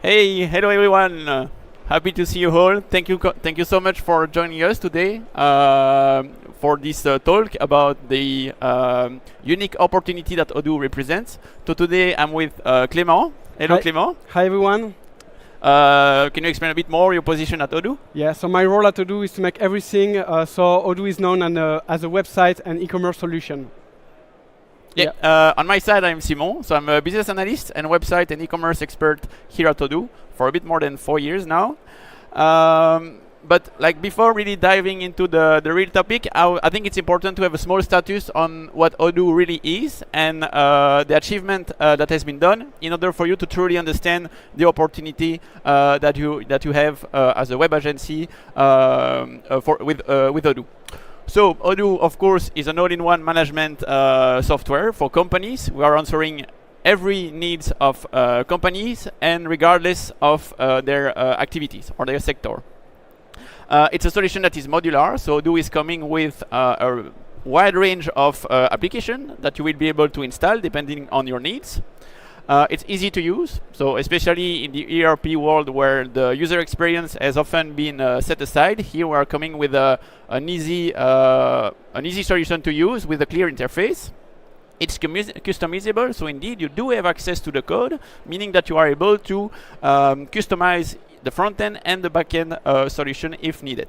Hey, hello everyone. Happy to see you all. Thank you so much for joining us today for this talk about the unique opportunity that Odoo represents. So today I'm with Clément. Hello, Hi. Clément. Hi everyone. Can you explain a bit more your position at Odoo? Yeah, so my role at Odoo is to make everything. So Odoo is known as a website and e-commerce solution. Yeah. On my side, I'm Simon. So I'm a business analyst and website and e-commerce expert here at Odoo for a bit more than 4 years now. But like before really diving into the real topic, I think it's important to have a small status on what Odoo really is and the achievement that has been done in order for you to truly understand the opportunity that you have as a web agency with Odoo. So Odoo, of course, is an all-in-one management software for companies. We are answering every needs of companies and regardless of their activities or their sector. It's a solution that is modular, so Odoo is coming with a wide range of applications that you will be able to install depending on your needs. It's easy to use, so especially in the ERP world where the user experience has often been set aside, here we are coming with an easy solution to use with a clear interface. It's customizable, so indeed you do have access to the code, meaning that you are able to customize the front end and the back end solution if needed.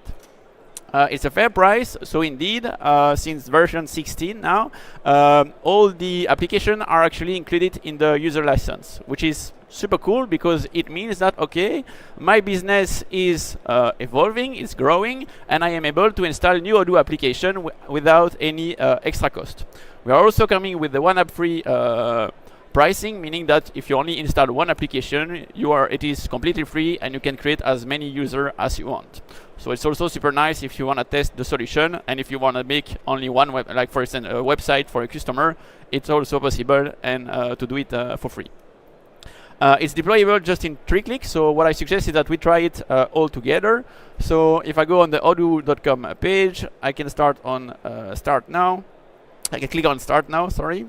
It's a fair price, so indeed, since version 16 now, all the applications are actually included in the user license, which is super cool because it means that, okay, my business is evolving, it's growing, and I am able to install new Odoo application without any extra cost. We are also coming with the one app free pricing, meaning that if you only install one application, it is completely free and you can create as many users as you want. So it's also super nice if you want to test the solution and if you want to make only one like for instance a website for a customer, it's also possible and to do it for free. It's deployable just in 3 clicks, so what I suggest is that we try it all together. So if I go on the odoo.com page, I can start on start now. I can click on start now, sorry.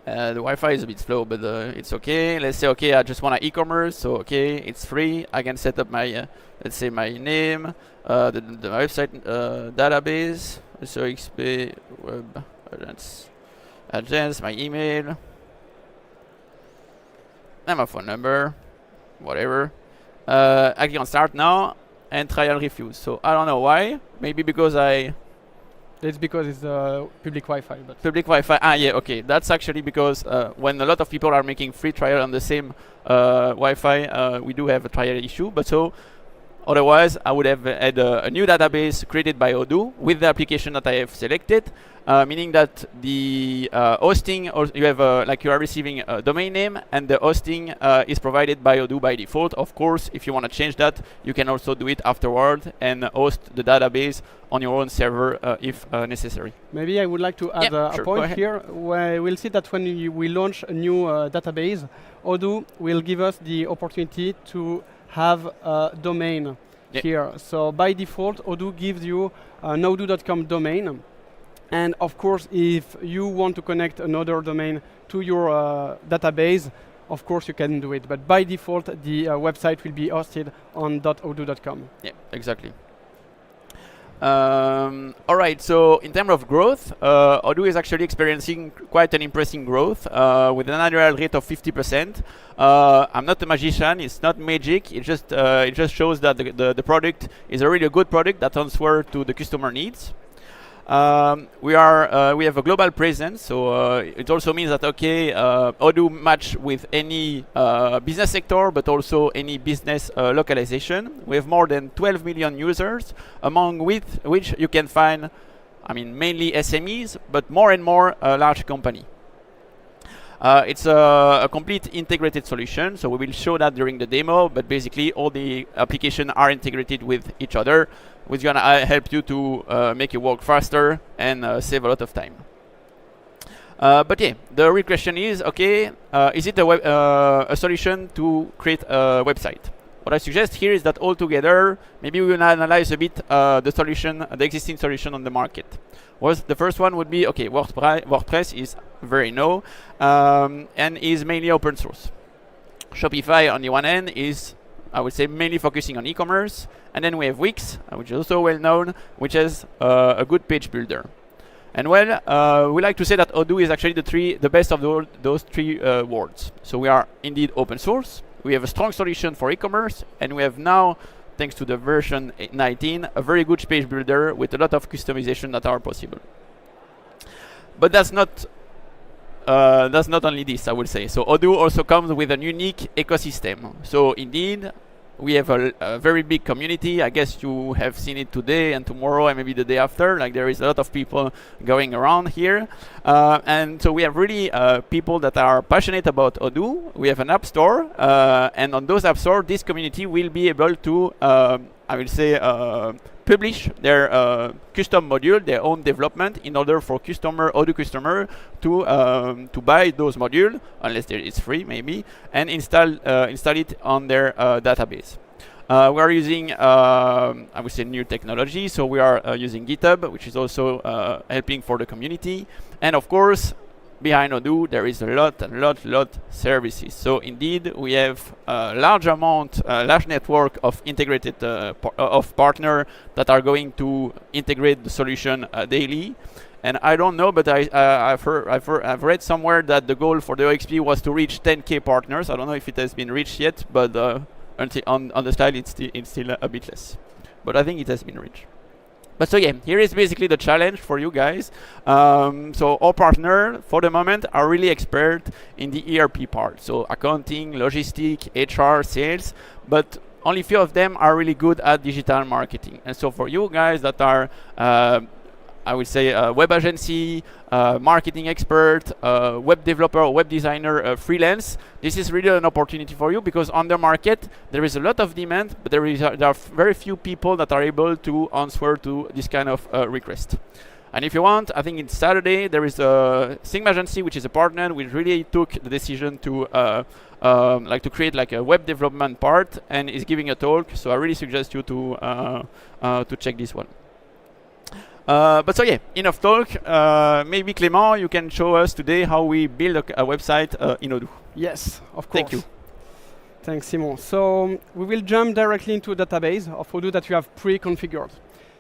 The Wi-Fi is a bit slow, but it's okay. Let's say, okay, I just want an e-commerce, so okay, it's free. I can set up my, let's say, my name, the website database, so XP web agents, my email, and my phone number, whatever. I click on start now, and trial refuse. So I don't know why. Maybe because It's because it's public Wi-Fi. But public Wi-Fi. Yeah, okay. That's actually because when a lot of people are making free trial on the same Wi-Fi, we do have a trial issue. But so otherwise, I would have had a new database created by Odoo with the application that I have selected, meaning that the hosting, or you have like you are receiving a domain name, and the hosting is provided by Odoo by default. Of course, if you want to change that, you can also do it afterward and host the database on your own server if necessary. maybe I would like to add sure, a point here where we'll see that when we launch a new database, Odoo will give us the opportunity to have a domain here. So by default, Odoo gives you an odoo.com domain. And of course, if you want to connect another domain to your database, of course you can do it. But by default, the website will be hosted on .odoo.com. Yeah, exactly. All right, so in terms of growth, Odoo is actually experiencing quite an impressive growth with an annual rate of 50%. I'm not a magician; it's not magic. It just shows that the product is a really good product that answers to the customer needs. We have a global presence, so it also means that Odoo match with any business sector, but also any business localization. We have more than 12 million users, among which you can find, mainly SMEs, but more and more large company. It's a complete integrated solution, so we will show that during the demo, but basically all the applications are integrated with each other, which is going to help you to make it work faster and save a lot of time. But yeah, the real question is, is it a solution to create a website? What I suggest here is that all together, maybe we will analyze a bit the existing solution on the market. The first one would be, WordPress is very new and is mainly open source. Shopify on the one end is, I would say, mainly focusing on e-commerce. And then we have Wix, which is also well known, which is a good page builder. And well, we like to say that Odoo is actually the best of those three worlds. So we are indeed open source. We have a strong solution for e-commerce, and we have now, thanks to the version 19, a very good page builder with a lot of customization that are possible. But that's not only this, I would say. So Odoo also comes with a unique ecosystem. So indeed, we have a very big community. I guess you have seen it today and tomorrow and maybe the day after. Like, there is a lot of people going around here. And so we have really people that are passionate about Odoo. We have an app store. And on those app stores, this community will be able to, I will say, publish their custom module, their own development, in order for Odoo customer to buy those modules, unless it's free maybe, and install it on their database. We are using, I would say, new technology. So we are using GitHub, which is also helping for the community, and of course, behind Odoo, there is a lot services. So indeed, we have a large network of integrated of partner that are going to integrate the solution daily. And I don't know, but I've read somewhere that the goal for the OXP was to reach 10K partners. I don't know if it has been reached yet, but until on the slide it's still a bit less. But I think it has been reached. But so yeah, here is basically the challenge for you guys. So our partner, for the moment, are really expert in the ERP part. So accounting, logistics, HR, sales, but only few of them are really good at digital marketing. And so for you guys that are, I would say, a web agency, marketing expert, web developer, or web designer, freelance, this is really an opportunity for you, because on the market there is a lot of demand, but there are very few people that are able to answer to this kind of request. And if you want, I think it's Saturday, there is a Sigma agency, which is a partner, which really took the decision to to create like a web development part, and is giving a talk. So I really suggest you to check this one. But so yeah, enough talk. Maybe Clément, you can show us today how we build a website in Odoo. Yes, of course. Thank you. Thanks, Simon. So we will jump directly into a database of Odoo that you have pre-configured.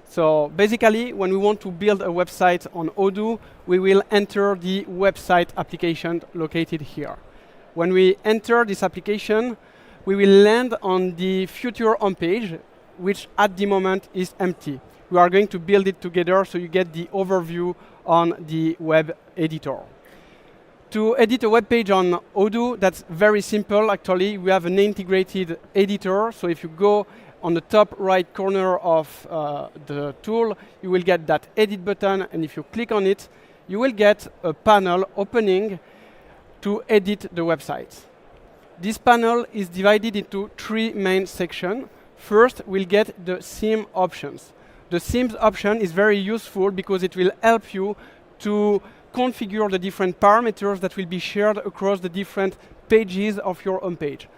So basically, when we want to build a website on Odoo, we will enter the website application located here. When we enter this application, we will land on the future homepage, which at the moment is empty. We are going to build it together so you get the overview on the web editor. To edit a web page on Odoo, that's very simple actually. We have an integrated editor, so if you go on the top right corner of the tool, you will get that edit button, and if you click on it, you will get a panel opening to edit the website. This panel is divided into three main sections. First, we'll get the theme options. The themes option is very useful because it will help you to configure the different parameters that will be shared across the different pages of your home page.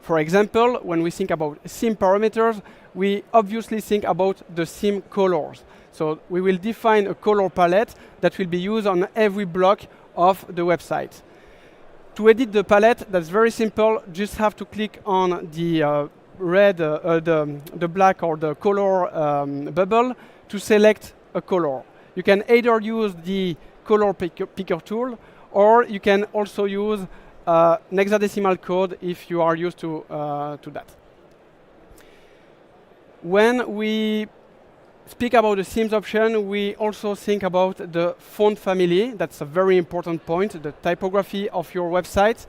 For example, when we think about theme parameters, we obviously think about the theme colors. So we will define a color palette that will be used on every block of the website. To edit the palette, that's very simple. Just have to click on the the black or the color bubble to select a color. You can either use the color picker tool, or you can also use an hexadecimal code if you are used to that. When we speak about the themes option, we also think about the font family. That's a very important point, the typography of your website.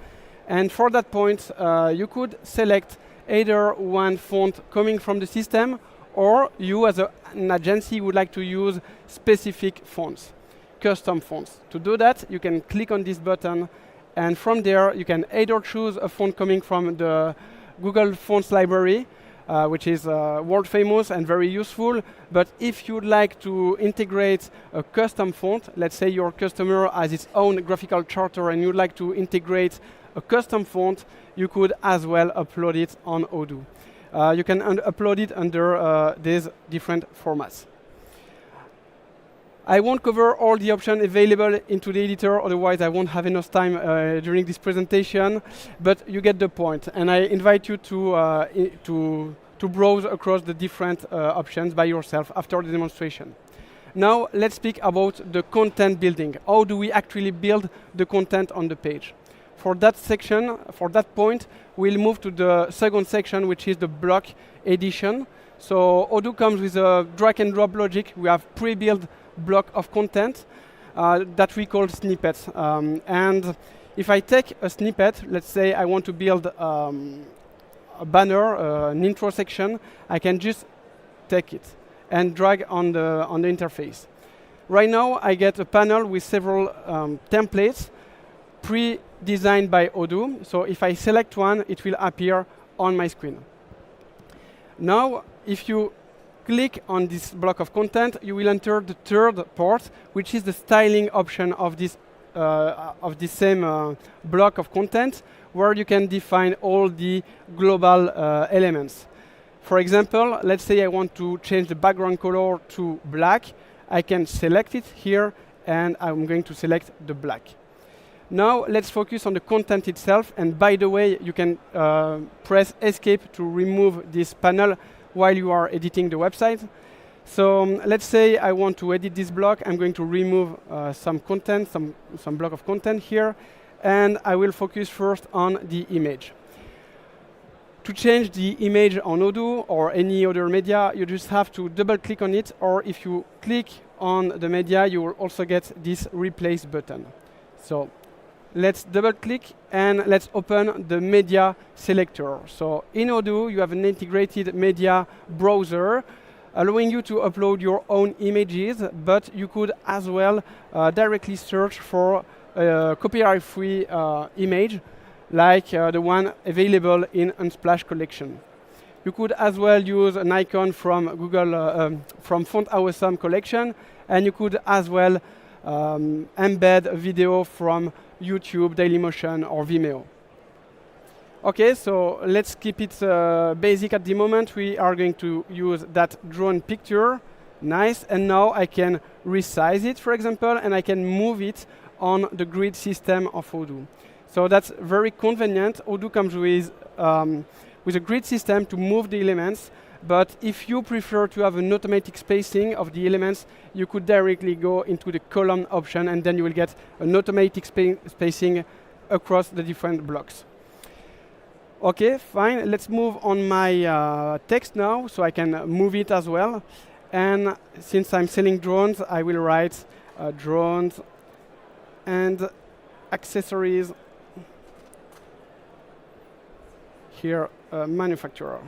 And for that point, you could select either one font coming from the system, or you as an agency would like to use specific fonts, custom fonts. To do that, you can click on this button, and from there you can either choose a font coming from the Google Fonts library, which is world famous and very useful. But if you'd like to integrate a custom font, let's say your customer has its own graphical charter and you'd like to integrate a custom font, you could as well upload it on Odoo. You can upload it under these different formats. I won't cover all the options available into the editor, otherwise I won't have enough time during this presentation, but you get the point. And I invite you to browse across the different options by yourself after the demonstration. Now let's speak about the content building. How do we actually build the content on the page? For that section, for that point, we'll move to the second section, which is the block edition. So Odoo comes with a drag and drop logic. We have pre-built block of content that we call snippets. And if I take a snippet, let's say I want to build a banner, an intro section, I can just take it and drag on the interface. Right now, I get a panel with several templates pre-designed by Odoo. So if I select one, it will appear on my screen. Now, if you click on this block of content, you will enter the third part, which is the styling option of this same block of content, where you can define all the global elements. For example, let's say I want to change the background color to black. I can select it here, and I'm going to select the black. Now let's focus on the content itself. And by the way, you can press Escape to remove this panel while you are editing the website. So let's say I want to edit this block. I'm going to remove some content, some block of content here, and I will focus first on the image. To change the image on Odoo or any other media, you just have to double-click on it, or if you click on the media, you will also get this Replace button. So let's double-click and let's open the media selector. So in Odoo, you have an integrated media browser allowing you to upload your own images, but you could as well directly search for a copyright-free image, like the one available in Unsplash collection. You could as well use an icon from Google, from Font Awesome collection, and you could as well embed a video from YouTube, Dailymotion, or Vimeo. Okay, so let's keep it basic at the moment. We are going to use that drone picture. Nice, and now I can resize it, for example, and I can move it on the grid system of Odoo. So that's very convenient. Odoo comes with a grid system to move the elements, but if you prefer to have an automatic spacing of the elements, you could directly go into the column option, and then you will get an automatic spacing across the different blocks. Okay, fine. Let's move on my text now, so I can move it as well. And since I'm selling drones, I will write drones and accessories. Here, manufacturer.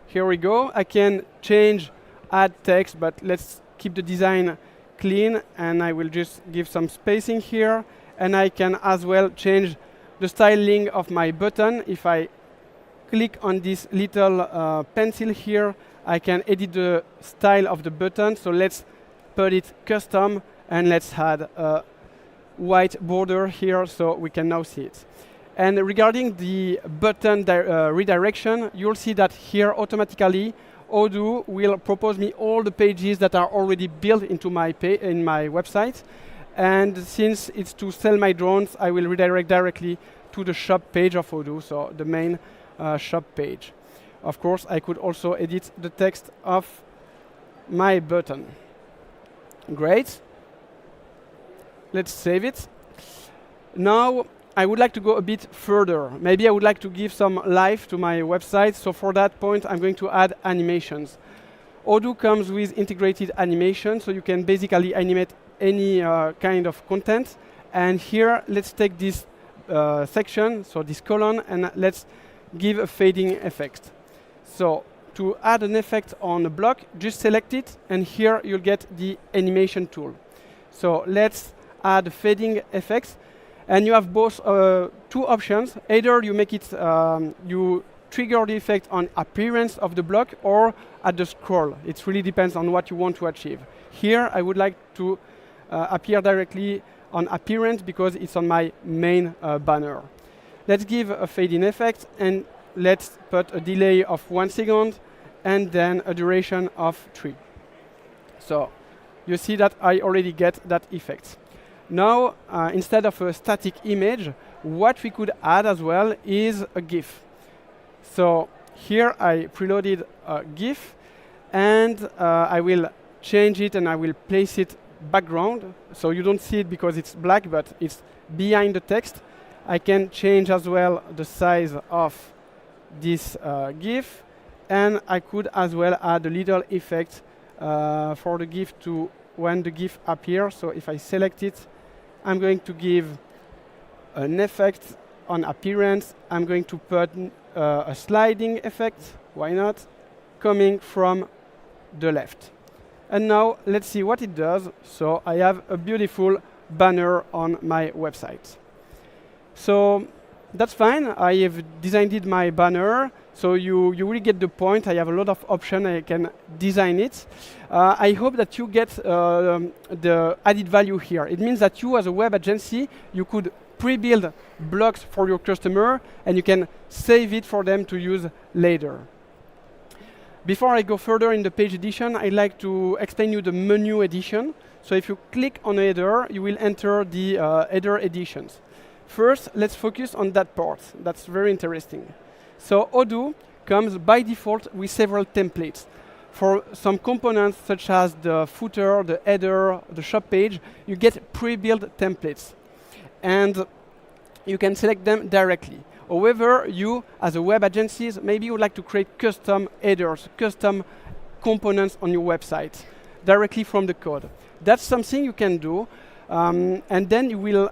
Here we go. I can change, add text, but let's keep the design clean, and I will just give some spacing here. And I can as well change the styling of my button. If I click on this little pencil here, I can edit the style of the button. So let's put it custom, and let's add a white border here so we can now see it. And regarding the button redirection, you'll see that here automatically Odoo will propose me all the pages that are already built into my website. And since it's to sell my drones, I will redirect directly to the shop page of Odoo, so the main shop page. Of course, I could also edit the text of my button. Great. Let's save it. Now, I would like to go a bit further. Maybe I would like to give some life to my website. So for that point, I'm going to add animations. Odoo comes with integrated animation, so you can basically animate any kind of content. And here, let's take this section, so this column, and let's give a fading effect. So to add an effect on a block, just select it, and here you'll get the animation tool. So let's add fading effects, and you have both two options. Either you make it, you trigger the effect on appearance of the block or at the scroll. It really depends on what you want to achieve. Here, I would like to appear directly on appearance because it's on my main banner. Let's give a fade-in effect, and let's put a delay of 1 second, and then a duration of 3. So you see that I already get that effect. Now, instead of a static image, what we could add as well is a GIF. So here I preloaded a GIF, and I will change it and I will place it background. So you don't see it because it's black, but it's behind the text. I can change as well the size of this GIF, and I could as well add a little effect for the GIF to when the GIF appears. So if I select it, I'm going to give an effect on appearance. I'm going to put a sliding effect, why not, coming from the left. And now let's see what it does. So I have a beautiful banner on my website. So that's fine. I have designed my banner. So you really get the point. I have a lot of options. I can design it. I hope that you get the added value here. It means that you, as a web agency, you could pre-build blocks for your customer, and you can save it for them to use later. Before I go further in the page edition, I'd like to explain you the menu edition. So if you click on header, you will enter the header editions. First, let's focus on that part. That's very interesting. So Odoo comes by default with several templates. For some components, such as the footer, the header, the shop page, you get pre-built templates. And you can select them directly. However, you, as a web agency, maybe you would like to create custom headers, custom components on your website directly from the code. That's something you can do, and then you will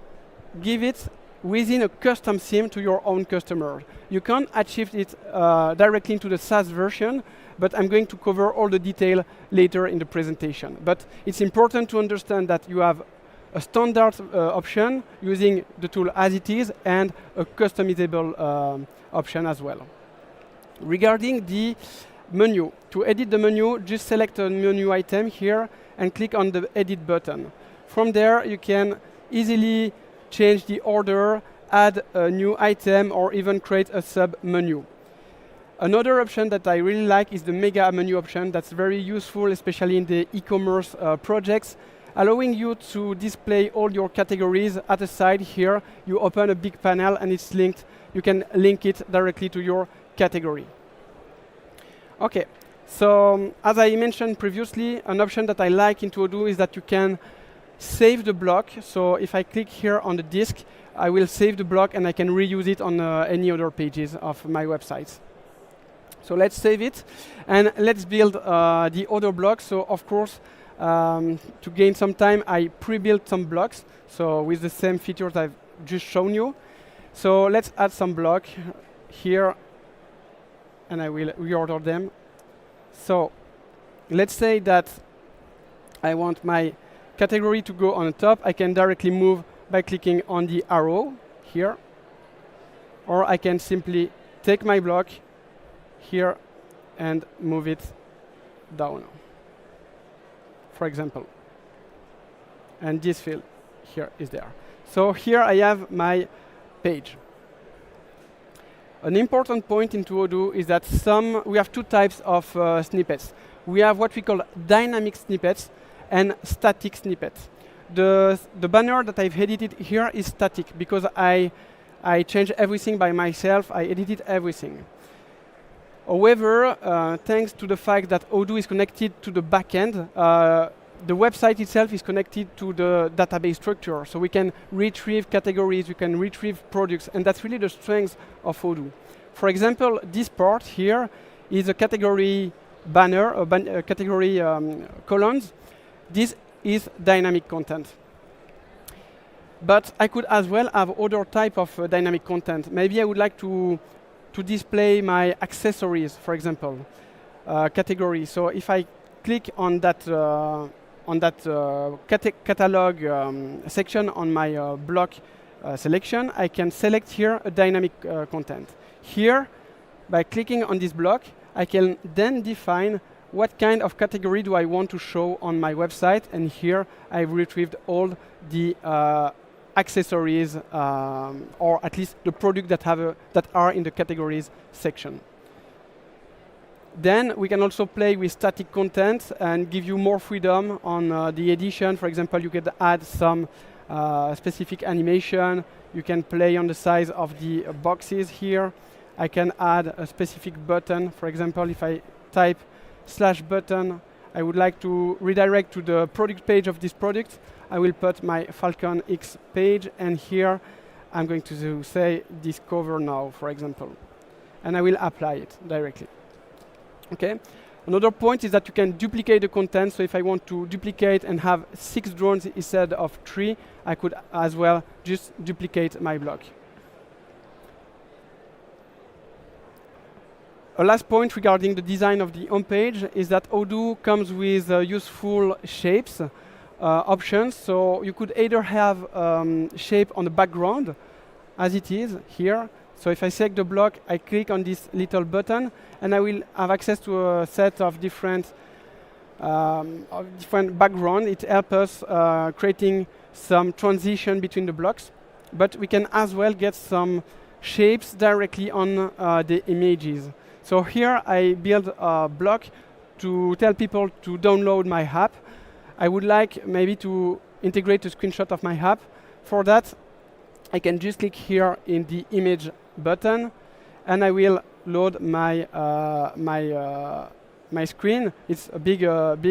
give it within a custom theme to your own customer. You can achieve it directly into the SaaS version, but I'm going to cover all the detail later in the presentation. But it's important to understand that you have a standard option using the tool as it is, and a customizable option as well. Regarding the menu, to edit the menu, just select a menu item here and click on the edit button. From there, you can easily change the order, add a new item, or even create a sub-menu. Another option that I really like is the mega menu option. That's very useful, especially in the e-commerce projects, allowing you to display all your categories at the side here. You open a big panel and it's linked. You can link it directly to your category. Okay, so as I mentioned previously, an option that I like in Odoo is that you can save the block. So if I click here on the disk, I will save the block and I can reuse it on any other pages of my website. So let's save it and let's build the other blocks. So of course, to gain some time, I pre-built some blocks, so with the same features I've just shown you. So let's add some block here, and I will reorder them. So let's say that I want my category to go on the top. I can directly move by clicking on the arrow here, or I can simply take my block here and move it down, for example. And this field here is there. So here I have my page. An important point into Odoo is that we have two types of snippets. We have what we call dynamic snippets and static snippets. The banner that I've edited here is static because I changed everything by myself. I edited everything. However, thanks to the fact that Odoo is connected to the backend, the website itself is connected to the database structure. So we can retrieve categories, we can retrieve products, and that's really the strength of Odoo. For example, this part here is a category banner, a category columns. This is dynamic content. But I could as well have other type of dynamic content. Maybe I would like to display my accessories, for example, category. So if I click on that catalog section on my block selection, I can select here a dynamic content. Here, by clicking on this block, I can then define what kind of category do I want to show on my website, and here I've retrieved all the accessories, or at least the products that are in the categories section. Then we can also play with static content and give you more freedom on the edition. For example, you can add some specific animation. You can play on the size of the boxes here. I can add a specific button. For example, if I type /button, I would like to redirect to the product page of this product. I will put my Falcon X page, and here I'm going to say discover now, for example. And I will apply it directly. Okay. Another point is that you can duplicate the content. So if I want to duplicate and have 6 drones instead of 3, I could as well just duplicate my block. A last point regarding the design of the homepage is that Odoo comes with useful shapes options. So you could either have shape on the background, as it is here. So if I select the block, I click on this little button, and I will have access to a set of different background. It helps us creating some transition between the blocks. But we can as well get some shapes directly on the images. So here I build a block to tell people to download my app. I would like maybe to integrate a screenshot of my app. For that, I can just click here in the image button, and I will load my my screen. It's big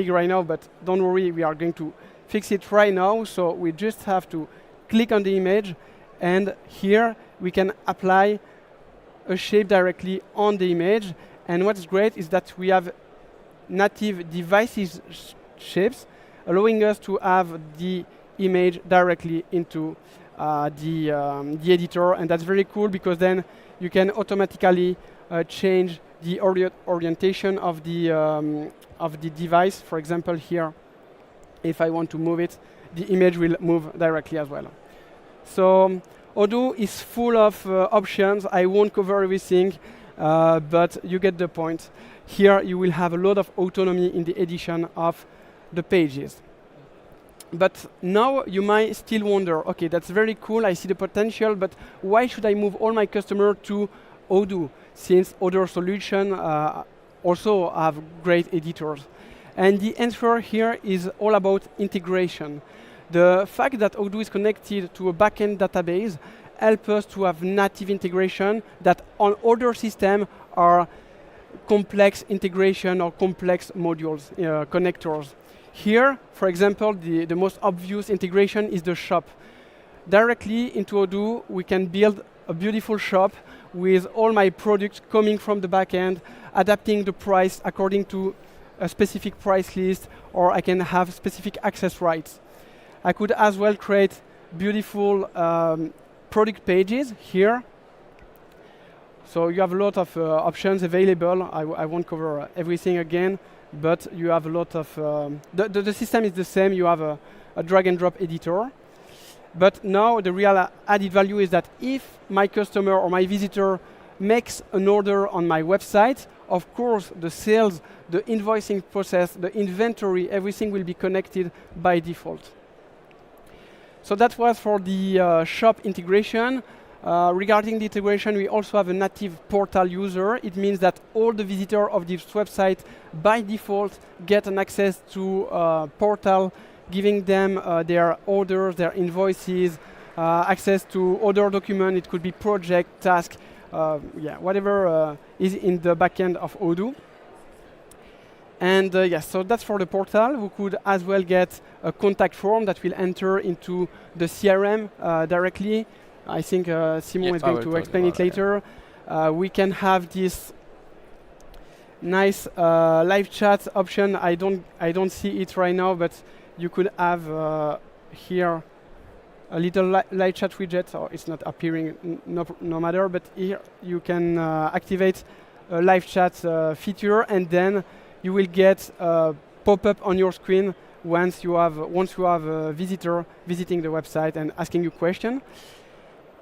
right now, but don't worry, we are going to fix it right now. So we just have to click on the image, and here we can apply a shape directly on the image. And what's great is that we have native devices shapes, allowing us to have the image directly into the editor, and that's very cool because then you can automatically change the orientation of the device. For example, here, if I want to move it, the image will move directly as well. So Odoo is full of options. I won't cover everything, but you get the point. Here you will have a lot of autonomy in the edition of the pages. But now you might still wonder, okay, that's very cool, I see the potential, but why should I move all my customers to Odoo, since other solutions also have great editors? And the answer here is all about integration. The fact that Odoo is connected to a backend database helps us to have native integration that on other systems are complex integration or complex modules, connectors. Here, for example, the most obvious integration is the shop. Directly into Odoo, we can build a beautiful shop with all my products coming from the backend, adapting the price according to a specific price list, or I can have specific access rights. I could as well create beautiful product pages here. So you have a lot of options available. I won't cover everything again, but you have a lot of... the system is the same. You have a drag and drop editor. But now the real added value is that if my customer or my visitor makes an order on my website, of course, the sales, the invoicing process, the inventory, everything will be connected by default. So that was for the shop integration. Regarding the integration, we also have a native portal user. It means that all the visitors of this website, by default, get an access to a portal, giving them their orders, their invoices, access to other documents. It could be project, task, whatever is in the backend of Odoo. And yes, so that's for the portal. We could as well get a contact form that will enter into the CRM directly. I think Simon is going to explain it later. We can have this nice live chat option. I don't see it right now, but you could have here a little live chat widget. So it's not appearing, no matter. But here you can activate a live chat feature, and then you will get a pop-up on your screen once you have a visitor visiting the website and asking you questions.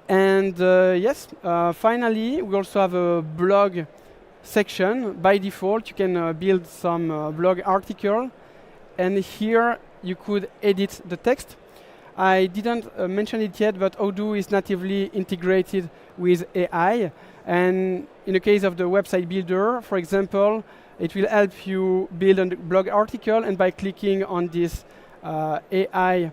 And yes, finally, we also have a blog section. By default, you can build some blog article. And here, you could edit the text. I didn't mention it yet, but Odoo is natively integrated with AI. And in the case of the website builder, for example, It will help you build a blog article, and by clicking on this AI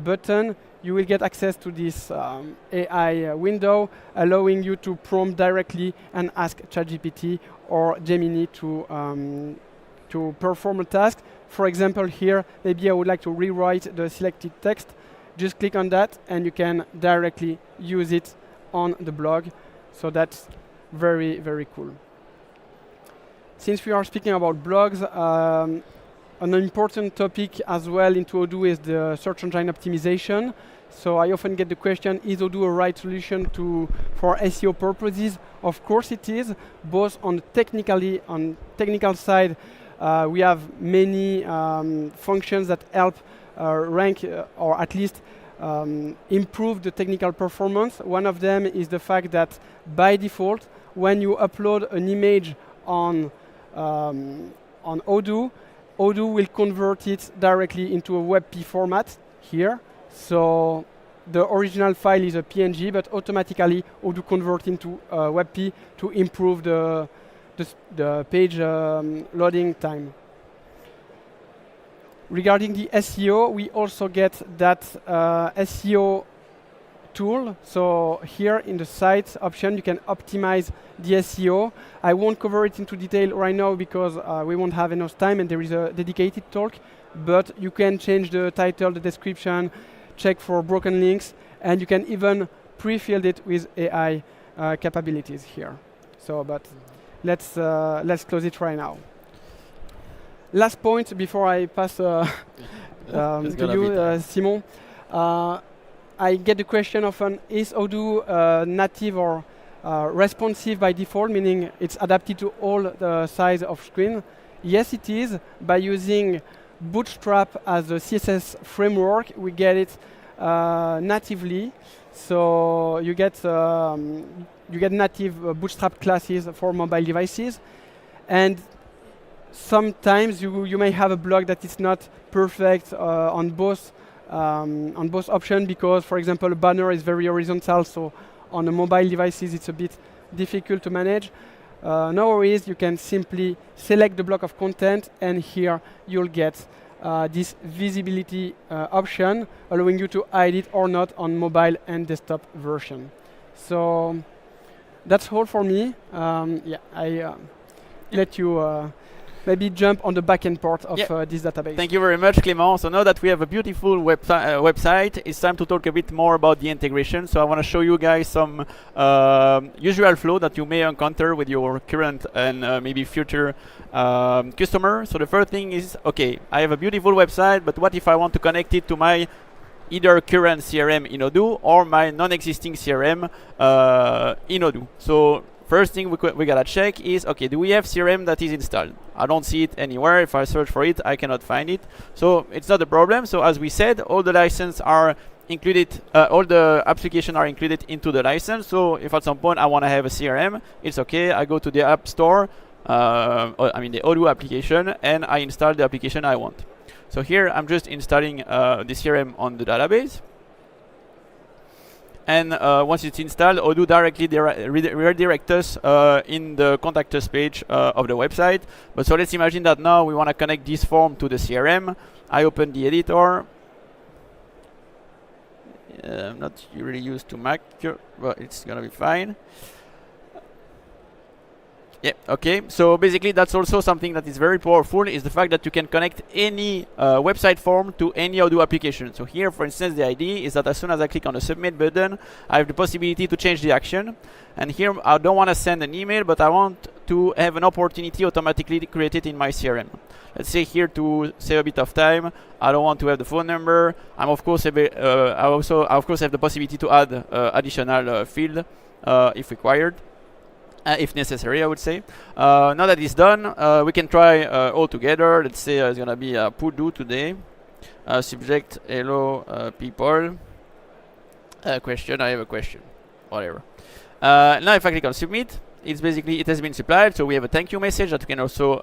button, you will get access to this AI window, allowing you to prompt directly and ask ChatGPT or Gemini to perform a task. For example, here, maybe I would like to rewrite the selected text. Just click on that, and you can directly use it on the blog. So that's very, very cool. Since we are speaking about blogs, an important topic as well into Odoo is the search engine optimization. So I often get the question, is Odoo a right solution for SEO purposes? Of course it is, both on technical side. We have many functions that help rank or at least improve the technical performance. One of them is the fact that by default, when you upload an image on Odoo, Odoo will convert it directly into a WebP format here. So the original file is a PNG, but automatically Odoo converts into WebP to improve the page loading time. Regarding the SEO, we also get that SEO tool. So here in the site option, you can optimize the SEO. I won't cover it into detail right now because we won't have enough time and there is a dedicated talk, but you can change the title, the description, check for broken links, and you can even pre-fill it with AI capabilities here. So, but let's close it right now. Last point before I pass to you, Simon. I get the question often, is Odoo native or responsive by default, meaning it's adapted to all the size of screen? Yes, it is. By using Bootstrap as a CSS framework, we get it natively. So you get native Bootstrap classes for mobile devices, and sometimes you may have a blog that is not perfect on both options because, for example, a banner is very horizontal, so on the mobile devices it's a bit difficult to manage. No worries, you can simply select the block of content, and here you'll get this visibility option, allowing you to hide it or not on mobile and desktop version. So that's all for me. I let you maybe jump on the backend part of this database. Thank you very much, Clément. So now that we have a beautiful website, it's time to talk a bit more about the integration. So I want to show you guys some usual flow that you may encounter with your current and maybe future customer. So the first thing is, okay, I have a beautiful website, but what if I want to connect it to my either current CRM in Odoo or my non-existing CRM in Odoo? So first thing we gotta check is, okay, do we have CRM that is installed? I don't see it anywhere. If I search for it, I cannot find it. So it's not a problem. So as we said, all the licenses are included, all the applications are included into the license. So if at some point I want to have a CRM, it's okay. I go to the App Store, the Odoo application, and I install the application I want. So here I'm just installing the CRM on the database. And once it's installed, Odoo directly redirects us in the contact us page of the website. But so let's imagine that now we want to connect this form to the CRM. I open the editor. I'm not really used to Mac, but it's going to be fine. Yeah, okay. So basically, that's also something that is very powerful, is the fact that you can connect any website form to any Odoo application. So here, for instance, the idea is that as soon as I click on the submit button, I have the possibility to change the action. And here, I don't want to send an email, but I want to have an opportunity automatically created in my CRM. Let's say here, to save a bit of time, I don't want to have the phone number. I of course have the possibility to add additional field if required. If necessary, I would say. Now that it's done, we can try all together. Let's say it's gonna be Odoo today. Subject, hello people. Question, I have a question. Whatever. Now if I click on submit, it's basically, it has been supplied. So we have a thank you message that we can also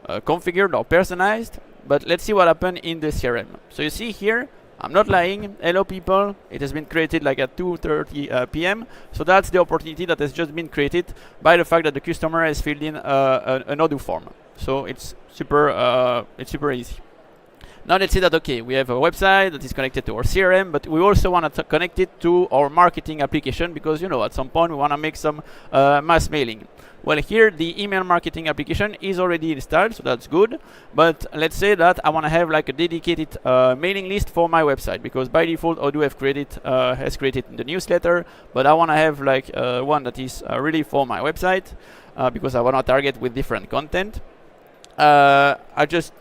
configure or personalized. But let's see what happened in the CRM. So you see here, I'm not lying. Hello, people. It has been created like at 2:30 p.m. So that's the opportunity that has just been created by the fact that the customer has filled in an Odoo form. So it's super easy. Now let's say that, okay, we have a website that is connected to our CRM, but we also want to connect it to our marketing application because, at some point we want to make some mass mailing. Well, here the email marketing application is already installed, so that's good. But let's say that I want to have like a dedicated mailing list for my website because by default Odoo has created the newsletter, but I want to have like one that is really for my website because I want to target with different content. I just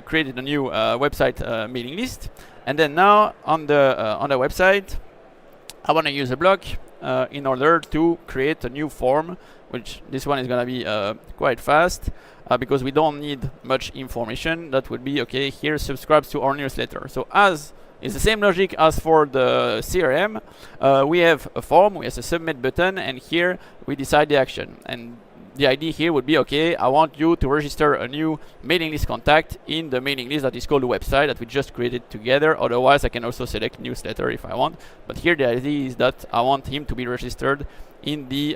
created a new website mailing list, and then now on the website, I want to use a block in order to create a new form, which this one is going to be quite fast because we don't need much information. That would be, okay, here subscribes to our newsletter. So as it's the same logic as for the CRM, we have a form, we have a submit button, and here we decide the action. And the idea here would be, okay, I want you to register a new mailing list contact in the mailing list that is called the website that we just created together. Otherwise, I can also select newsletter if I want. But here the idea is that I want him to be registered in the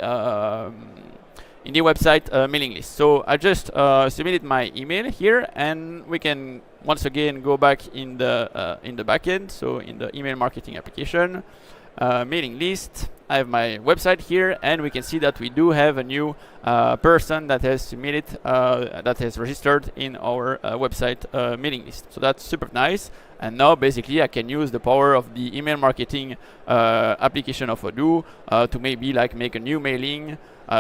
website mailing list. So I just submitted my email here, and we can once again go back in the backend. So in the email marketing application, mailing list, I have my website here, and we can see that we do have a new person that has submitted, that has registered in our website mailing list. So that's super nice. And now basically I can use the power of the email marketing application of Odoo to maybe like make a new mailing.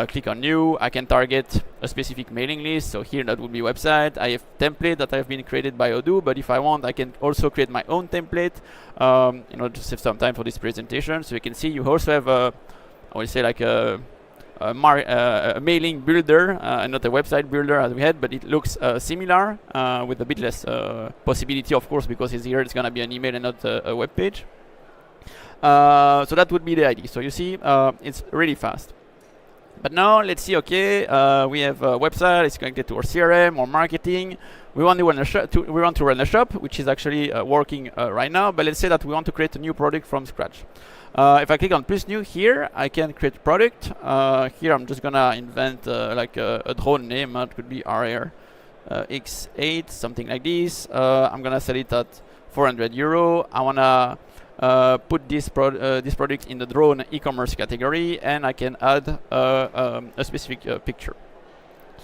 Click on new. I can target a specific mailing list. So here that would be website. I have template that have been created by Odoo, but if I want, I can also create my own template in order to save some time for this presentation. So you can see you also have I would say like a mailing builder, not a website builder as we had, but it looks similar with a bit less possibility, of course, because here it's going to be an email and not a web page. So that would be the idea. So you see, it's really fast. But now let's see, okay, we have a website, it's connected to our CRM or marketing. We want to run a shop, which is actually working right now. But let's say that we want to create a new product from scratch. If I click on plus new here, I can create a product. Here I'm just gonna invent like a drone name. It could be RR X8, something like this. I'm gonna sell it at €400. I wanna put this product in the drone e-commerce category, and I can add a specific picture.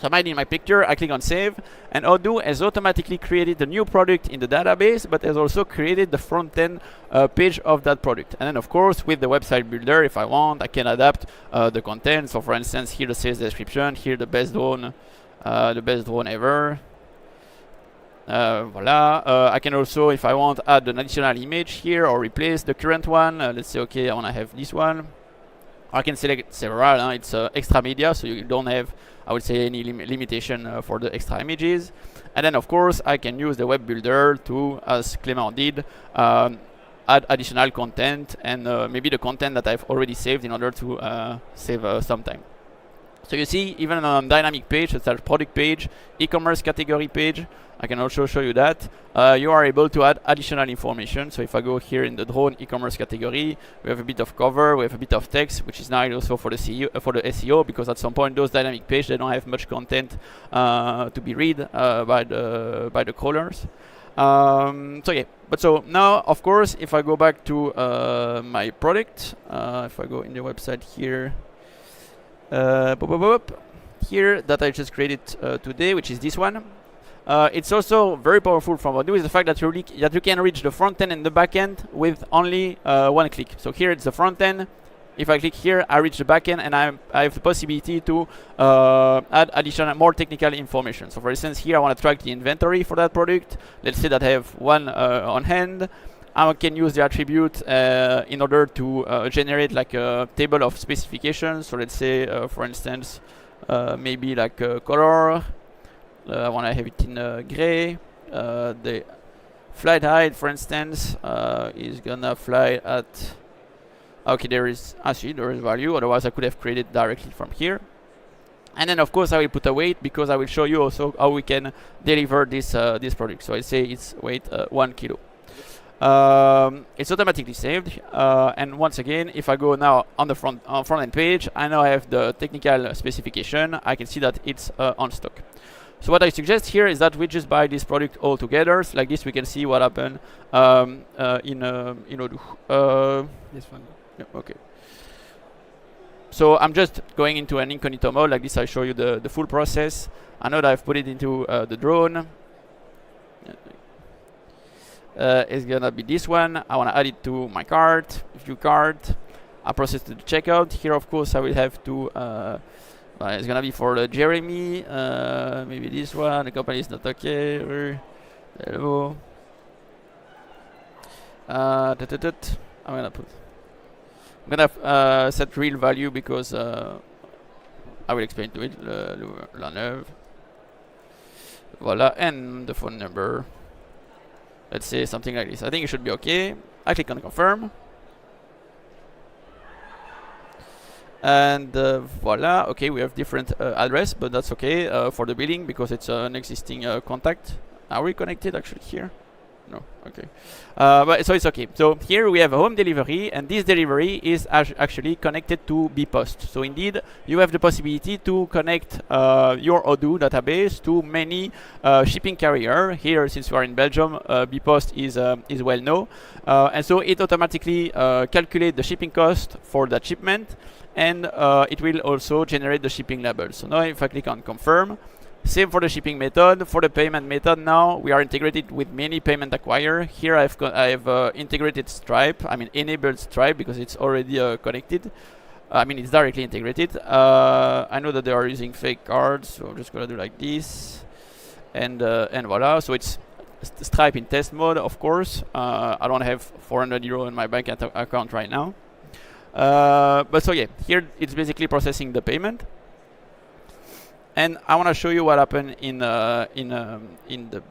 So I'm adding my picture, I click on save, and Odoo has automatically created the new product in the database, but has also created the front-end page of that product. And then of course, with the website builder, if I want, I can adapt the content. So for instance, here the sales description, here the best drone ever. Voila. I can also, if I want, add an additional image here or replace the current one. Let's say, okay, I want to have this one. I can select several. It's extra media, so you don't have, I would say, any limitation for the extra images. And then, of course, I can use the web builder to, as Clément did, add additional content and maybe the content that I've already saved in order to save some time. So you see, even on a dynamic page, such as product page, e-commerce category page, I can also show you that you are able to add additional information. So if I go here in the drone e-commerce category, we have a bit of cover, we have a bit of text, which is nice also for the SEO, because at some point those dynamic pages, they don't have much content to be read by the crawlers. So yeah, but so now, of course, if I go back to my product, if I go in the website here, here that I just created today, which is this one. It's also very powerful from Odoo is the fact that you can reach the front end and the back end with only one click. So here it's the front end. If I click here, I reach the back end, and I have the possibility to add additional, more technical information. So for instance, here I want to track the inventory for that product. Let's say that I have one on hand. I can use the attribute in order to generate like a table of specifications. So let's say, for instance, maybe like color. I want to have it in gray. The flight height, for instance, is gonna fly at. Okay, there is value. Otherwise, I could have created directly from here. And then, of course, I will put a weight because I will show you also how we can deliver this product. So I say it's weight 1 kilo. It's automatically saved. And once again, if I go now on the front end page, I now have the technical specification. I can see that it's on stock. So what I suggest here is that we just buy this product all together. So like this, we can see what happened in Odoo. This one. Yeah, okay. So I'm just going into an incognito mode. Like this, I show you the full process. I know that I've put it into the drone. It's gonna be this one. I wanna add it to my cart, view cart. I process to the checkout. Here, of course, I will have to. It's gonna be for Jeremy. Maybe this one. The company is not okay. Hello. I'm gonna set real value because I will explain to it. La Neuve. Voila, and the phone number. Let's say something like this. I think it should be okay. I click on confirm. And voila, okay, we have different address, but that's okay for the billing because it's an existing contact. Are we connected actually here? No, okay. But so it's okay. So here we have a home delivery, and this delivery is actually connected to bpost. So indeed, you have the possibility to connect your Odoo database to many shipping carrier. Here, since we are in Belgium, bpost is well known, and so it automatically calculates the shipping cost for that shipment, and it will also generate the shipping label. So now, if I click on confirm. Same for the shipping method. For the payment method now, we are integrated with many payment acquire. Here I've integrated Stripe. I mean enabled Stripe because it's already connected. I mean it's directly integrated. I know that they are using fake cards, so I'm just gonna do like this, and voila. So it's Stripe in test mode, of course. I don't have 400 euro in my bank account right now, but so yeah, here it's basically processing the payment. And I want to show you what happened in the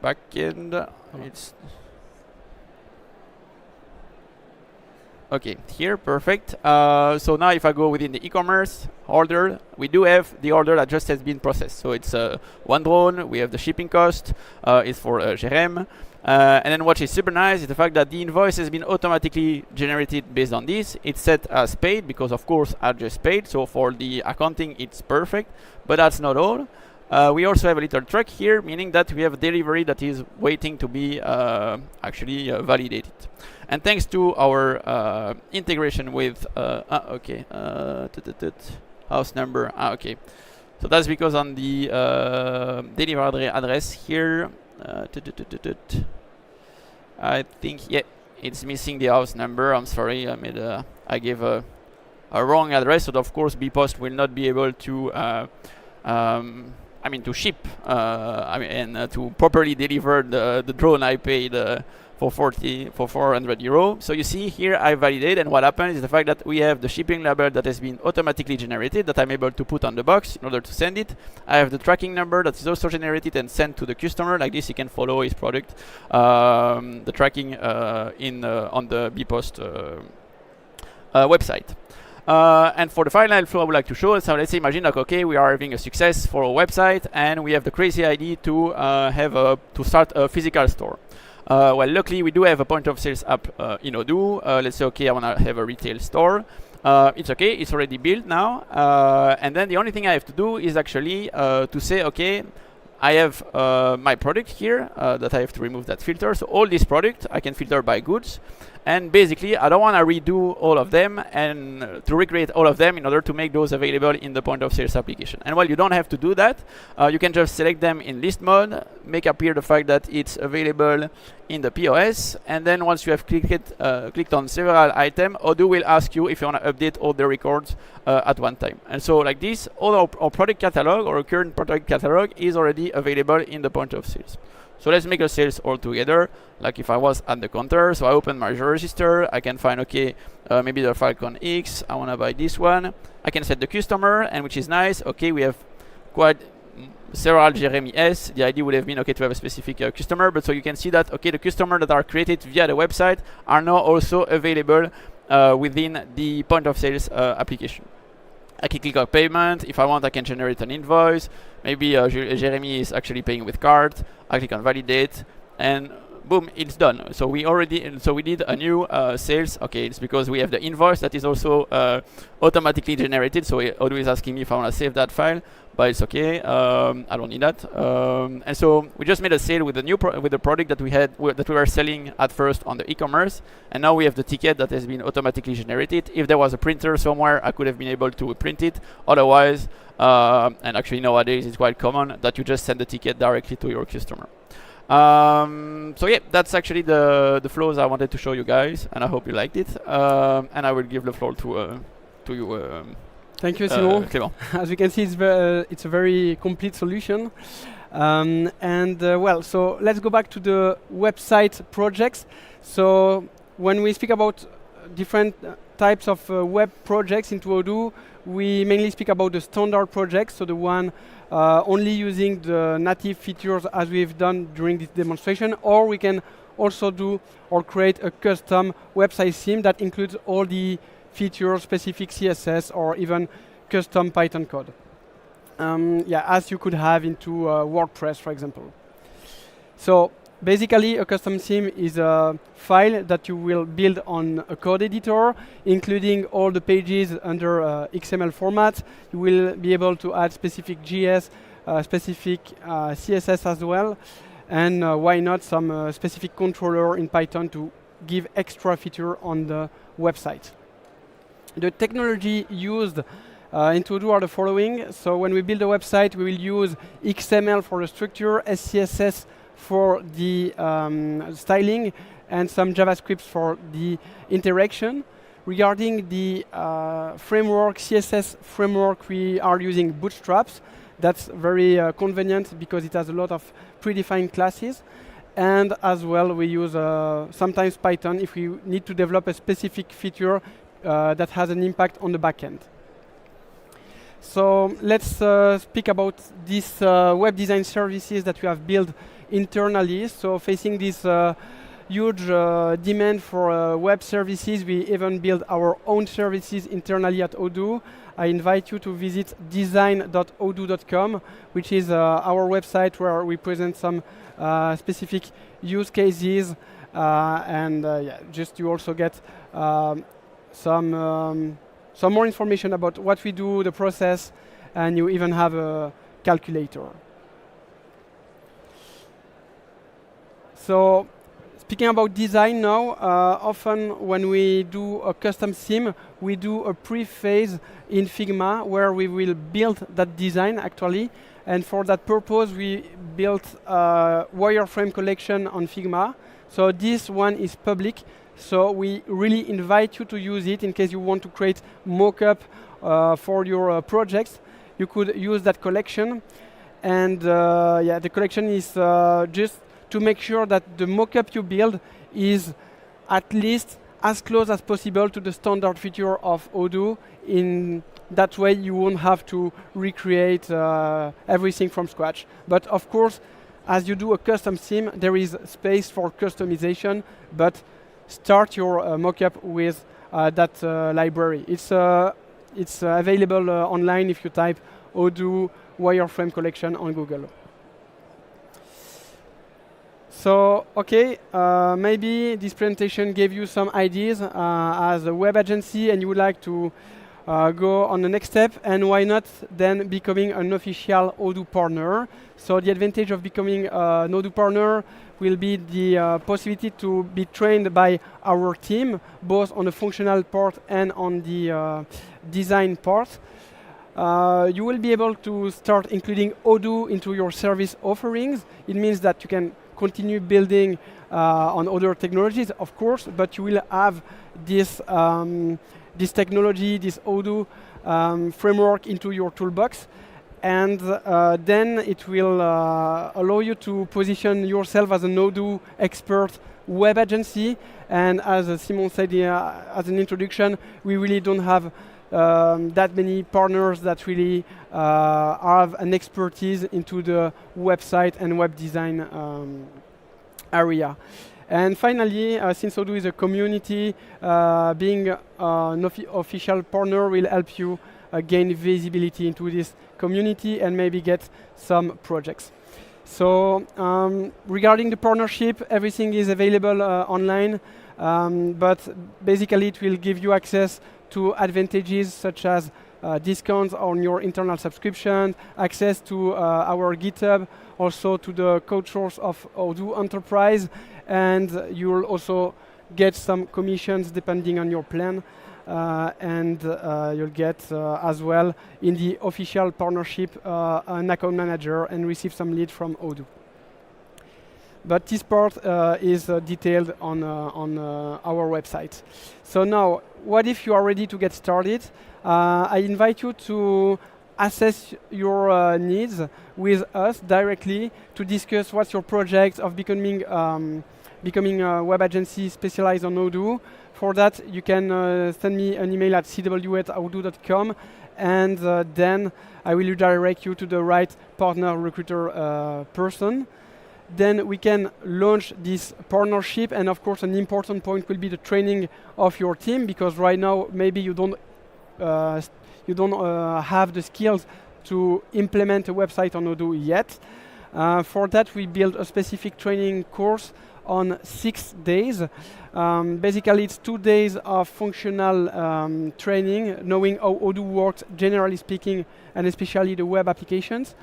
backend. It's okay here, perfect. So now if I go within the e-commerce order, we do have the order that just has been processed. So it's one drone. We have the shipping cost. It's for Jerem. And then what is super nice is the fact that the invoice has been automatically generated based on this. It's set as paid because of course I just paid. So for the accounting, it's perfect. But that's not all. We also have a little track here, meaning that we have a delivery that is waiting to be actually validated. And thanks to our integration with house number. Okay. So that's because on the delivery address here. I think yeah, it's missing the house number. I'm sorry, I gave a wrong address. So of course, bpost will not be able to, to ship, and to properly deliver the drone I paid for 400 euro. So you see here I validate, and what happens is the fact that we have the shipping label that has been automatically generated that I'm able to put on the box in order to send it. I have the tracking number that is also generated and sent to the customer. Like this, he can follow his product, the tracking on the bpost website. And for the final flow I would like to show, so let's say imagine like okay, we are having a success for a website and we have the crazy idea to start a physical store. Well, luckily we do have a point of sales app in Odoo. Let's say okay, I want to have a retail store. It's okay, it's already built now, and then the only thing I have to do is actually to say okay, I have my product here that I have to remove that filter. So all these products I can filter by goods. And basically, I don't want to redo all of them and to recreate all of them in order to make those available in the point of sales application. And while you don't have to do that, you can just select them in list mode, make appear the fact that it's available in the POS. And then once you have clicked on several items, Odoo will ask you if you want to update all the records at one time. And so like this, all our product catalog or current product catalog is already available in the point of sales. So let's make a sales all together, like if I was at the counter. So I open my register, I can find, okay, maybe the Falcon X, I want to buy this one. I can set the customer, and which is nice, okay, we have quite several Jeremy S. The idea would have been, okay, to have a specific customer, but so you can see that, okay, the customers that are created via the website are now also available within the point of sales application. I can click on payment. If I want, I can generate an invoice. Maybe Jeremy is actually paying with card. I click on validate, and boom, it's done. So we did a new sales. Okay, it's because we have the invoice that is also automatically generated. So Odoo is asking me if I want to save that file, but it's okay. I don't need that. And so we just made a sale with the new with the product that we had that we were selling at first on the e-commerce, and now we have the ticket that has been automatically generated. If there was a printer somewhere, I could have been able to print it. Otherwise, and actually nowadays it's quite common that you just send the ticket directly to your customer. So yeah, that's actually the flows I wanted to show you guys, and I hope you liked it. And I will give the floor to you. Thank you, Simon. Clément. As you can see, it's a very complete solution. Well, so let's go back to the website projects. So when we speak about different types of web projects into Odoo, we mainly speak about the standard projects, so the one only using the native features as we've done during this demonstration, or we can also do or create a custom website theme that includes all the features, specific CSS, or even custom Python code. Yeah, as you could have into WordPress, for example. So basically, a custom theme is a file that you will build on a code editor, including all the pages under XML format. You will be able to add specific JS, specific CSS as well, and why not some specific controller in Python to give extra feature on the website. The technology used into Odoo are the following. So when we build a website, we will use XML for the structure, SCSS for the styling, and some JavaScript for the interaction. Regarding the framework, CSS framework, we are using Bootstraps. That's very convenient because it has a lot of predefined classes. And as well, we use sometimes Python if we need to develop a specific feature that has an impact on the backend. So let's speak about these web design services that we have built internally. So facing this huge demand for web services, we even build our own services internally at Odoo. I invite you to visit design.odoo.com, which is our website where we present some specific use cases, and yeah, just you also get some more information about what we do, the process, and you even have a calculator. So speaking about design now, often when we do a custom theme, we do a pre-phase in Figma where we will build that design actually. And for that purpose, we built a wireframe collection on Figma. So this one is public. So we really invite you to use it in case you want to create mock-up for your projects. You could use that collection. And yeah, the collection is just to make sure that the mock-up you build is at least as close as possible to the standard feature of Odoo. In that way, you won't have to recreate everything from scratch. But of course, as you do a custom theme, there is space for customization, but start your mockup with that library. It's available online if you type Odoo wireframe collection on Google. So, okay, maybe this presentation gave you some ideas as a web agency and you would like to go on the next step, and why not then becoming an official Odoo partner. So the advantage of becoming an Odoo partner will be the possibility to be trained by our team, both on the functional part and on the design part. You will be able to start including Odoo into your service offerings. It means that you can continue building on other technologies, of course, but you will have this this technology, this Odoo framework into your toolbox. And then it will allow you to position yourself as an Odoo expert web agency. And as Simon said as an introduction, we really don't have that many partners that really have an expertise into the website and web design area. And finally, since Odoo is a community, being an official partner will help you gain visibility into this community and maybe get some projects. So regarding the partnership, everything is available online, but basically it will give you access to advantages such as discounts on your internal subscription, access to our GitHub, also to the code source of Odoo Enterprise, and you'll also get some commissions depending on your plan. And you'll get as well in the official partnership an account manager and receive some lead from Odoo. But this part is detailed on our website. So now, what if you are ready to get started? I invite you to assess your needs with us directly to discuss what's your project of becoming a web agency specialized on Odoo. For that, you can send me an email at cw@odoo.com, and then I will redirect you to the right partner recruiter person. Then we can launch this partnership, and of course, an important point will be the training of your team, because right now maybe you don't have the skills to implement a website on Odoo yet. For that, we build a specific training course on 6 days. Basically, it's 2 days of functional training, knowing how Odoo works, generally speaking, and especially the web applications.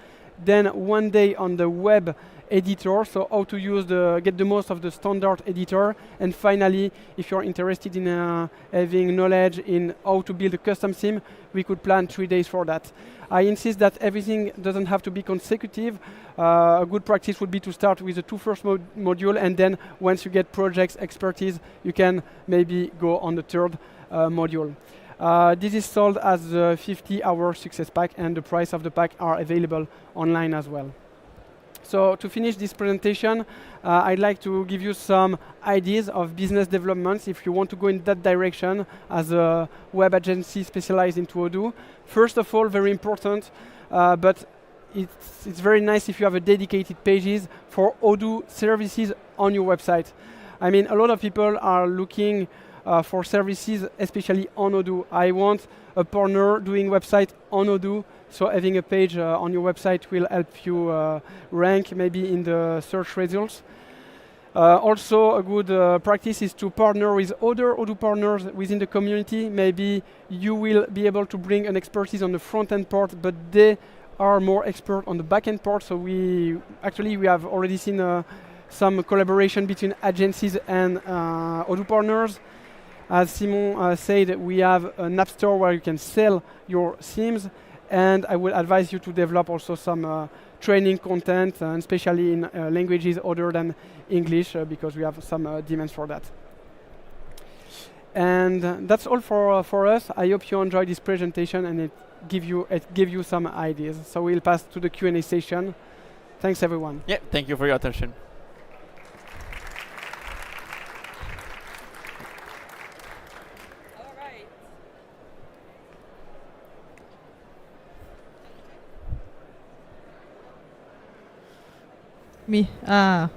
Then 1 day on the web editor, so how to use get the most of the standard editor. And finally, if you're interested in having knowledge in how to build a custom theme, we could plan 3 days for that. I insist that everything doesn't have to be consecutive. A good practice would be to start with the 2 first module, and then once you get projects expertise, you can maybe go on the 3rd module. This is sold as a 50-hour success pack, and the price of the pack are available online as well. So to finish this presentation, I'd like to give you some ideas of business developments if you want to go in that direction as a web agency specialized into Odoo. First of all, very important, but it's very nice if you have a dedicated pages for Odoo services on your website. I mean, a lot of people are looking for services, especially on Odoo. I want a partner doing website on Odoo, so having a page on your website will help you rank maybe in the search results. Also, a good practice is to partner with other Odoo partners within the community. Maybe you will be able to bring an expertise on the front-end part, but they are more expert on the back-end part. So we have already seen some collaboration between agencies and Odoo partners. As Simon said, we have an app store where you can sell your themes, and I would advise you to develop also some training content, and especially in languages other than English, because we have some demands for that. And that's all for us. I hope you enjoyed this presentation and it gave you some ideas. So we'll pass to the Q&A session. Thanks, everyone. Yeah, thank you for your attention. Me.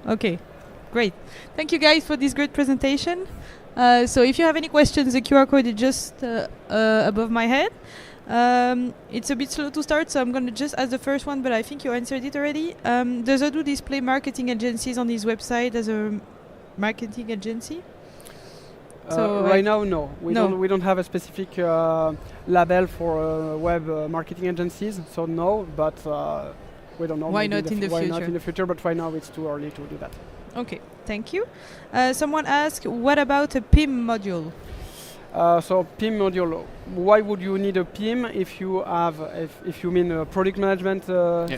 Okay. Great. Thank you guys for this great presentation. So if you have any questions, the QR code is just above my head. It's a bit slow to start, so I'm going to just ask the first one, but I think you answered it already. Does Odoo display marketing agencies on his website as a marketing agency? So right now, no. We don't have a specific label for web marketing agencies, so no, but we don't know. Why not in the future? Why not in the future, but right now it's too early to do that. Okay, thank you. Someone asked, what about a PIM module? So PIM module, why would you need a PIM if you mean a product management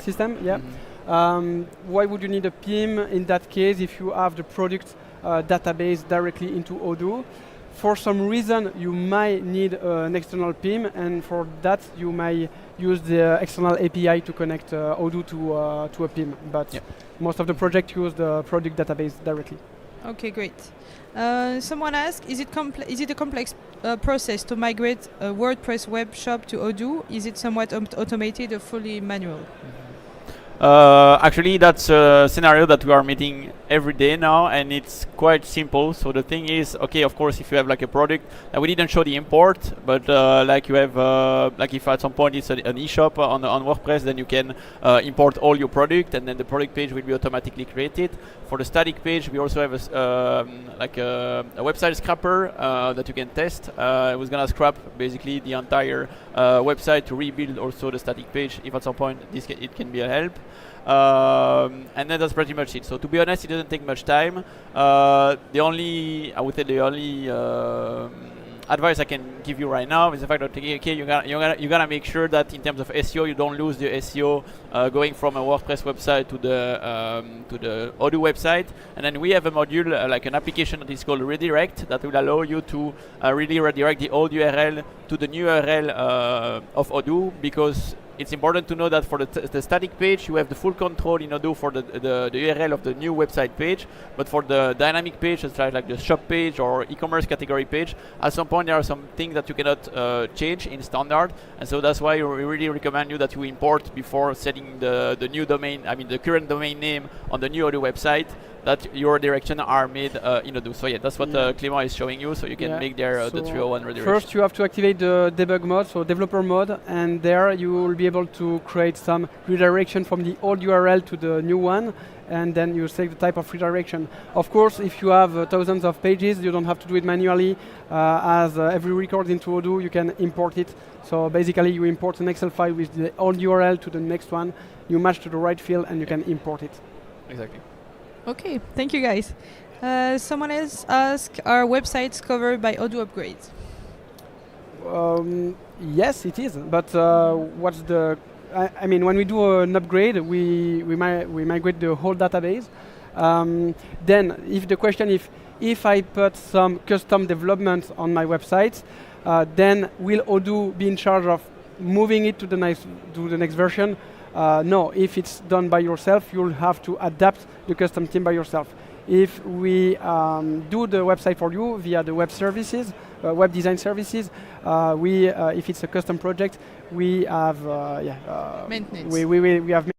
system? Yeah. Mm-hmm. Why would you need a PIM in that case if you have the product database directly into Odoo? For some reason, you might need an external PIM, and for that, you might use the external API to connect Odoo to a PIM. But most of the projects use the product database directly. Okay, great. Someone asked, is it a complex process to migrate a WordPress web shop to Odoo? Is it somewhat automated or fully manual? Actually, that's a scenario that we are meeting every day now, and it's quite simple. So the thing is, okay, of course, if you have like a product, we didn't show the import, but like you have, like if at some point it's an e-shop on WordPress, then you can import all your product, and then the product page will be automatically created. For the static page, we also have a website scrapper that you can test. It was gonna scrap basically the entire website to rebuild also the static page if at some point it can be a help. And then that's pretty much it. So to be honest, it doesn't take much time. I would say the only advice I can give you right now is the fact that okay, you gotta make sure that in terms of SEO, you don't lose the SEO going from a WordPress website to the Odoo website. And then we have a module, like an application that is called Redirect, that will allow you to really redirect the old URL to the new URL of Odoo, because it's important to know that for the static page, you have the full control in Odoo for the URL of the new website page. But for the dynamic page, it's like the shop page or e-commerce category page, at some point there are some things that you cannot change in standard. And so that's why we really recommend you that you import before setting the new domain, the current domain name on the new Odoo website, that your direction are made in Odoo. So yeah, that's what Clément is showing you, so you can make there the 301 redirection. First you have to activate the debug mode, so developer mode, and there you will be able to create some redirection from the old URL to the new one, and then you select the type of redirection. Of course, if you have thousands of pages, you don't have to do it manually. As every record into Odoo, you can import it. So basically you import an Excel file with the old URL to the next one, you match to the right field, and you can import it. Exactly. Okay, thank you guys. Someone else asked, are websites covered by Odoo upgrades? Yes, it is. But what's the? When we do an upgrade, we migrate the whole database. Then, if the question if I put some custom development on my website, then will Odoo be in charge of moving it to the next version? No, if it's done by yourself, you'll have to adapt the custom theme by yourself. If we do the website for you via the web services, web design services, if it's a custom project, we have maintenance. We have.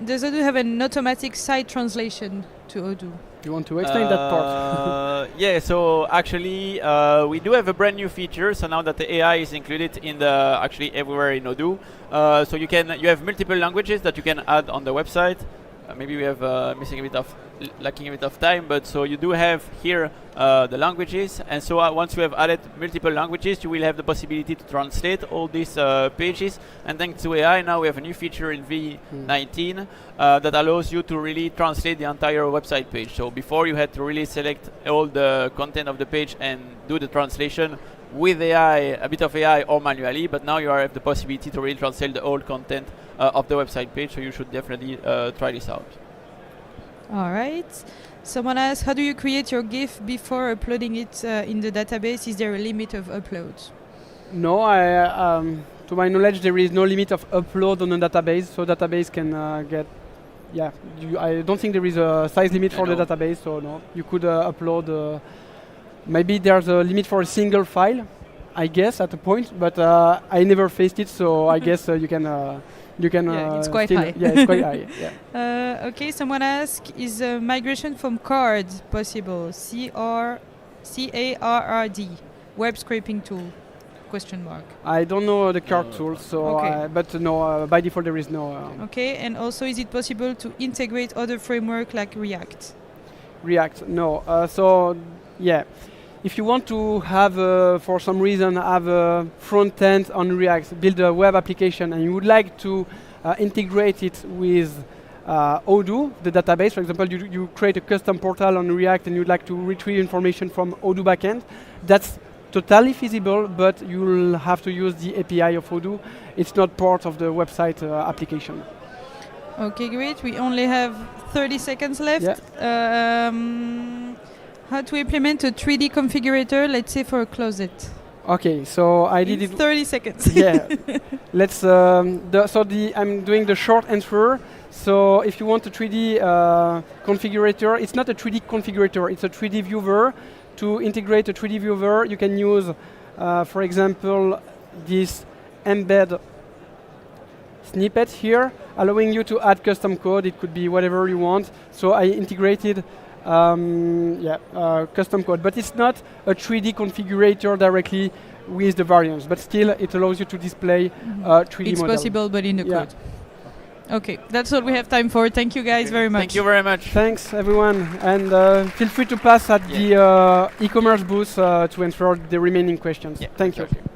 Does Odoo have an automatic site translation to Odoo? You want to explain that part? Yeah, so actually we do have a brand new feature. So now that the AI is included in actually everywhere in Odoo, so you have multiple languages that you can add on the website. Maybe we have lacking a bit of time, but so you do have here the languages, and so once you have added multiple languages, you will have the possibility to translate all these pages. And thanks to AI, now we have a new feature in V19 that allows you to really translate the entire website page. So before you had to really select all the content of the page and do the translation with AI, a bit of AI or manually, but now you have the possibility to really translate the whole content of the website page, so you should definitely try this out. All right. Someone asked, how do you create your GIF before uploading it in the database? Is there a limit of uploads? No, to my knowledge, there is no limit of upload on a database, so database can get. Yeah, I don't think there is a size limit for the database, so no, you could upload. Maybe there's a limit for a single file, I guess, at a point, but I never faced it, so I guess you can. Yeah, it's quite high. Yeah, it's quite high. Yeah. Okay, someone asked, is migration from card possible? CARRD, web scraping tool? Question mark. I don't know the card tool, so but no, by default there is no. Okay, and also, is it possible to integrate other framework like React? React, no. So yeah. If you want to have, for some reason, have a front end on React, build a web application, and you would like to integrate it with Odoo, the database, for example, you create a custom portal on React and you'd like to retrieve information from Odoo backend, that's totally feasible, but you'll have to use the API of Odoo. It's not part of the website application. Okay, great. We only have 30 seconds left. Yeah. How to implement a 3D configurator, let's say for a closet? Okay, so I did it 30 seconds. Yeah. Let's. I'm doing the short answer. So if you want a 3D configurator, it's not a 3D configurator. It's a 3D viewer. To integrate a 3D viewer, you can use, for example, this embed snippet here, allowing you to add custom code. It could be whatever you want. So I integrated custom code, but it's not a 3D configurator directly with the variants, but still it allows you to display 3D it's model. possible, but in the code. Okay, that's all we have time for. Thank you guys very much. Thank you very much. Thanks, everyone. And feel free to pass at the e-commerce booth to answer the remaining questions. Yeah, Thank you. exactly.